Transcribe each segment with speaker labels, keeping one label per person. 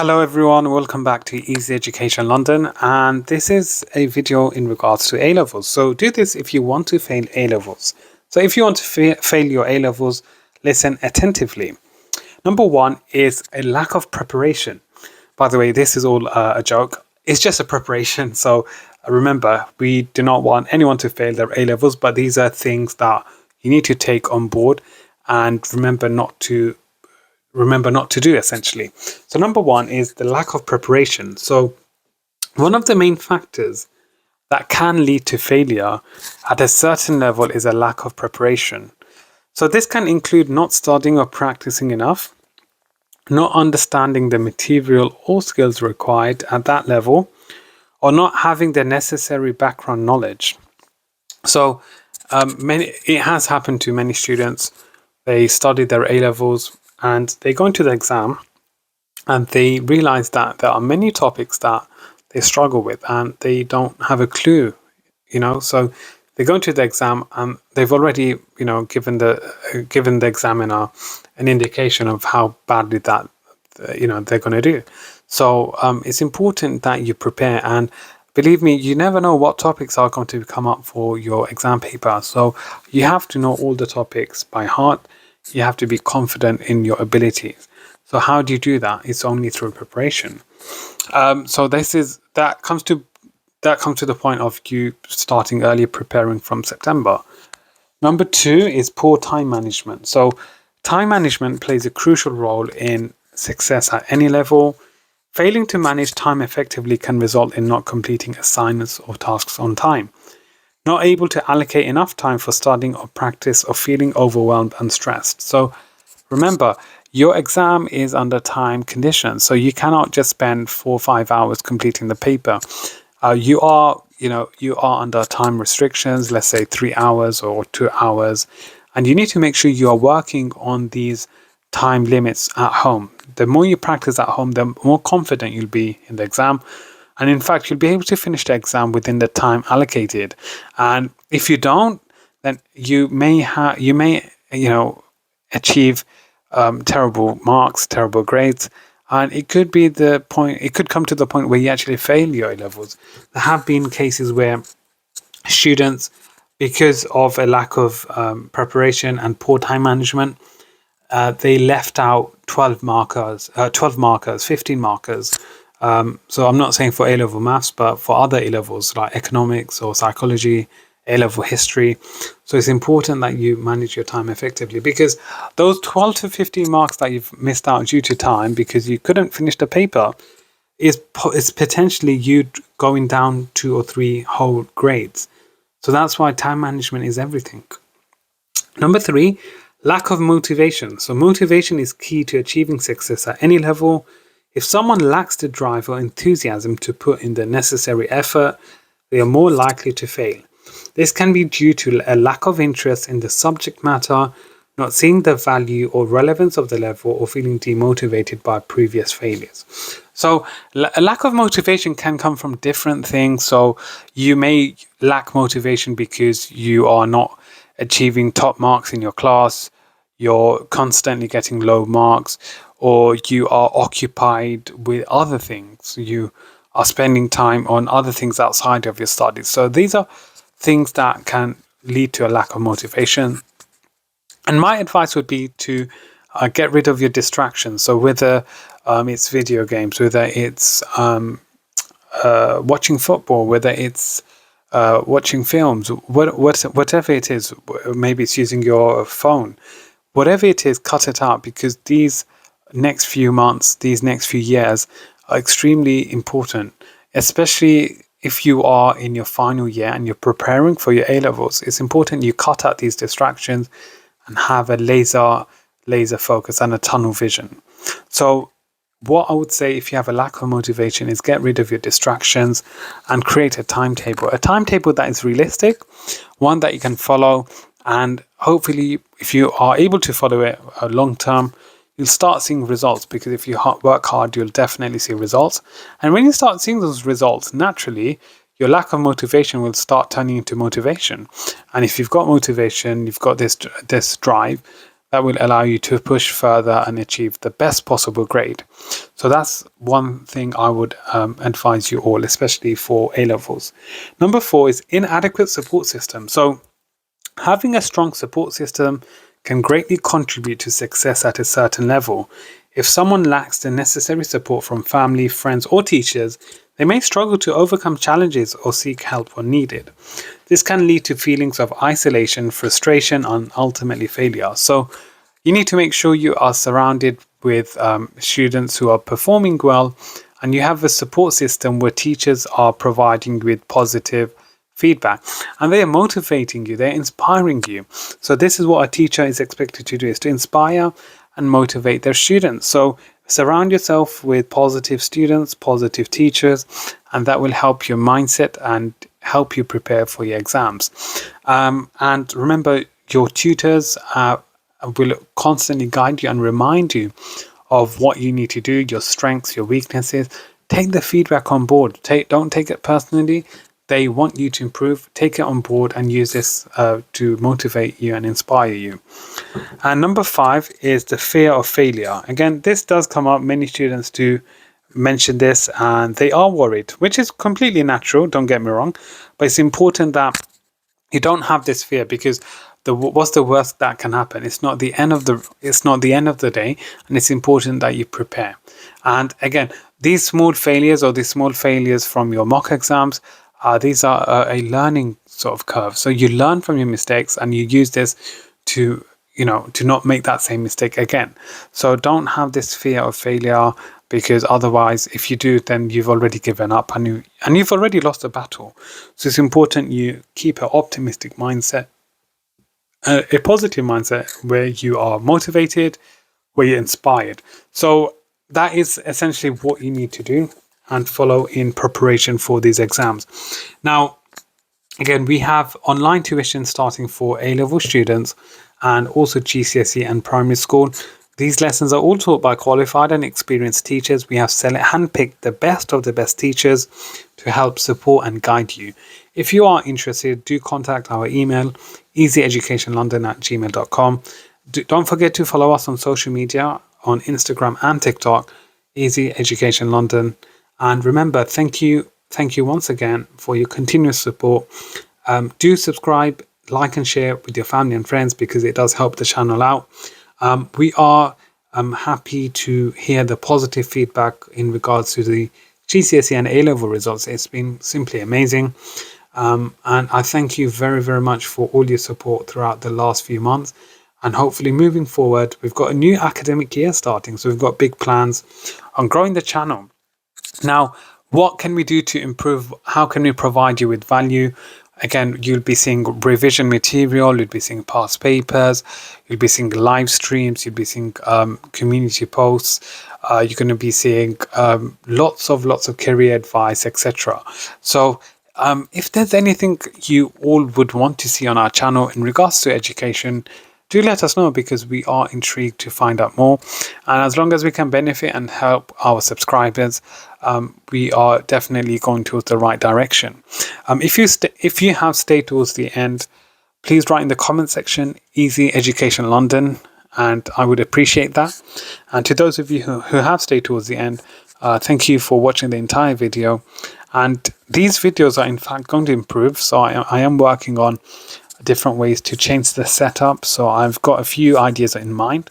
Speaker 1: Hello everyone, welcome back to Easy Education London, and this is a video in regards to A-levels. So do this if you want to fail A-levels. So if you want to fail your A-levels, listen attentively. Number one is a lack of preparation. By the way, this is all a joke. It's just a preparation. So remember, we do not want anyone to fail their A-levels, but these are things that you need to take on board and remember not to do, essentially. So number one is the lack of preparation. So one of the main factors that can lead to failure at a certain level is a lack of preparation. So this can include not studying or practicing enough, not understanding the material or skills required at that level, or not having the necessary background knowledge. So it has happened to many students. They studied their A-levels and they go into the exam and they realize that there are many topics that they struggle with and they don't have a clue, so they go into the exam and they've already, given the examiner an indication of how badly that, they're going to do. So it's important that you prepare, and believe me, you never know what topics are going to come up for your exam paper. So you have to know all the topics by heart. You have to be confident in your abilities. So how do you do that? It's only through preparation. So that comes to the point of you starting early, preparing from September. Number two is poor time management. So time management plays a crucial role in success at any level. Failing to manage time effectively can result in not completing assignments or tasks on time, not able to allocate enough time for studying or practice, or feeling overwhelmed and stressed. So remember, your exam is under time conditions, so you cannot just spend 4 or 5 hours completing the paper. You are under time restrictions, let's say 3 hours or 2 hours, and you need to make sure you are working on these time limits at home. The more you practice at home, the more confident you'll be in the exam. And in fact, you'll be able to finish the exam within the time allocated. And if you don't, then you may achieve terrible marks, terrible grades. And it could come to the point where you actually fail your A-levels. There have been cases where students, because of a lack of preparation and poor time management, they left out 12 markers, 15 markers. So I'm not saying for A-level maths, but for other A-levels like economics or psychology, A-level history. So it's important that you manage your time effectively, because those 12 to 15 marks that you've missed out due to time because you couldn't finish the paper is potentially you going down 2 or 3 whole grades. So that's why time management is everything. Number 3, lack of motivation. So motivation is key to achieving success at any level. If someone lacks the drive or enthusiasm to put in the necessary effort, they are more likely to fail. This can be due to a lack of interest in the subject matter, not seeing the value or relevance of the level, or feeling demotivated by previous failures. So a lack of motivation can come from different things. So you may lack motivation because you are not achieving top marks in your class, you're constantly getting low marks, or you are occupied with other things. You are spending time on other things outside of your studies. So these are things that can lead to a lack of motivation. And my advice would be to get rid of your distractions. So whether it's video games, whether it's watching football, whether it's watching films, whatever it is, maybe it's using your phone, whatever it is, cut it out, because these next few months, these next few years are extremely important, especially if you are in your final year and you're preparing for your A-levels. It's important you cut out these distractions and have a laser focus and a tunnel vision. So what I would say, if you have a lack of motivation, is get rid of your distractions and create a timetable that is realistic, one that you can follow. And hopefully, if you are able to follow it long term, you'll start seeing results, because if you work hard, you'll definitely see results. And when you start seeing those results, naturally, your lack of motivation will start turning into motivation. And if you've got motivation, you've got this drive, that will allow you to push further and achieve the best possible grade. So that's one thing I would advise you all, especially for A-levels. Number 4 is inadequate support system. So having a strong support system can greatly contribute to success at a certain level. If someone lacks the necessary support from family, friends, or teachers, they may struggle to overcome challenges or seek help when needed. This can lead to feelings of isolation, frustration, and ultimately failure. So you need to make sure you are surrounded with students who are performing well, and you have a support system where teachers are providing you with positive feedback and they are motivating you, they're inspiring you. So this is what a teacher is expected to do, is to inspire and motivate their students. So surround yourself with positive students, positive teachers, and that will help your mindset and help you prepare for your exams. And remember, your tutors will constantly guide you and remind you of what you need to do, your strengths, your weaknesses. Take the feedback on board. Don't take it personally. They want you to improve. Take it on board and use this to motivate you and inspire you. And number 5 is the fear of failure. Again, this does come up. Many students do mention this and they are worried, which is completely natural, don't get me wrong. But it's important that you don't have this fear, because what's the worst that can happen? It's not the end of the day, and it's important that you prepare. And again, these small failures from your mock exams, these are a learning sort of curve. So you learn from your mistakes and you use this to not make that same mistake again. So don't have this fear of failure, because otherwise, if you do, then you've already given up and you've already lost the battle. So it's important you keep an optimistic mindset, a positive mindset, where you are motivated, where you're inspired. So that is essentially what you need to do and follow in preparation for these exams. Now, again, we have online tuition starting for A-level students and also GCSE and primary school. These lessons are all taught by qualified and experienced teachers. We have handpicked the best of the best teachers to help support and guide you. If you are interested, do contact our email, easyeducationlondon@gmail.com. Don't forget to follow us on social media, on Instagram and TikTok, Easy Education London. And remember, thank you once again for your continuous support. Do subscribe, like and share with your family and friends, because it does help the channel out. We are happy to hear the positive feedback in regards to the GCSE and A-level results. It's been simply amazing. And I thank you very, very much for all your support throughout the last few months. And hopefully moving forward, we've got a new academic year starting. So we've got big plans on growing the channel. Now, what can we do to improve? How can we provide you with value? Again, you'll be seeing revision material, you'll be seeing past papers, you'll be seeing live streams, you'll be seeing community posts, you're going to be seeing lots of career advice, etc. So if there's anything you all would want to see on our channel in regards to education, do let us know, because we are intrigued to find out more. And as long as we can benefit and help our subscribers, we are definitely going towards the right direction. If you have stayed towards the end, please write in the comment section Easy Education London, and I would appreciate that. And to those of you who have stayed towards the end, thank you for watching the entire video. And these videos are in fact going to improve, so I am working on different ways to change the setup. So I've got a few ideas in mind.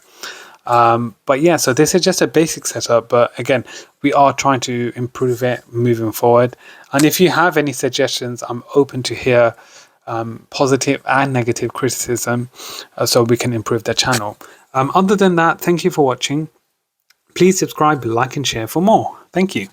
Speaker 1: But yeah, so this is just a basic setup, but again, we are trying to improve it moving forward. And if you have any suggestions, I'm open to hear positive and negative criticism, so we can improve the channel. Other than that, thank you for watching. Please subscribe, like and share for more. Thank you.